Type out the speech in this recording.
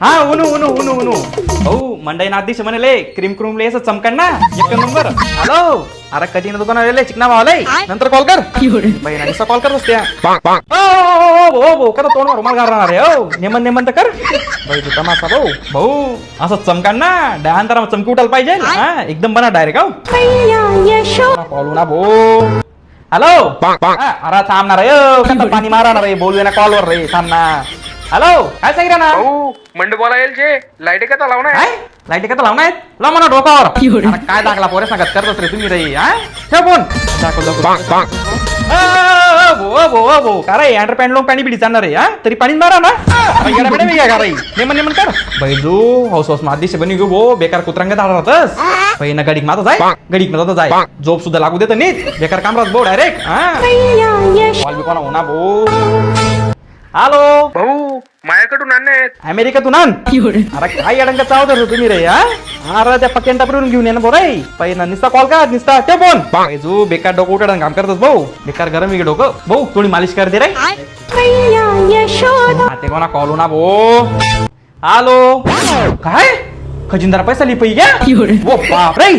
हा उनू उनू उनू उनू भाऊ मंडई ना दिश म्हणले क्रीम क्रूम ले चमकन ना एक नंबर हॅलो अरे कधी ना दुकान आलेले चिकना भावले नंतर कॉल कर बहिणा निसा कॉल करत असत्या भाऊ का तोंड रुमाल घालणार आहे हो नेमन नेमन तर कर भाई तू तमासा भाऊ भाऊ असं चमकन ना डहांतरा चमकी उठायला पाहिजे हा एकदम बना डायरेक्ट हो कॉल ना भाऊ हॅलो अरे थांबणार आहे पाणी मारणार आहे बोलूया ना कॉलवर रे थांब ना हॅलो काय सांगितलं ना मंड बोला येईल जे लाईट का लावणार काय लाईट का लावणार लाव म्हणा डोकावर अरे काय दाखला पोरे सांगत करतोस रे तुम्ही रे हा ठेव फोन दाखव का रे अंडर पॅन्ट लोक पाणी बिडी चालणार रे हा तरी पाणी मारा ना का रे नेमन नेमन कर भाई जो हाऊस हाऊस मादिश बनी गो भो बेकार कुत्रंग दाडा राहतस भाई ना गडीक माता जाय गडीक माता जाय झोप सुद्धा लागू देत नीट बेकार काम राहत भाऊ डायरेक्ट हा कॉल बी कोणा होना भाऊ हॅलो भाऊ माझ्याकडून आणण्यात अमेरिकेतून आण अरे काय अडंग चावत तुम्ही रे हा अरे त्या पक्क्यान टापरून घेऊन ये ना बोराई पहिला निस्ता कॉल का निस्ता ते फोन जो बेकार डोकं उठाडून काम करतस भाऊ बेकार गरम आहे डोकं भाऊ थोडी मालिश कर दे रे ते कोणा कॉल होना भाऊ हॅलो काय खजिनदार पैसा लिपई घ्या ओ बाप रे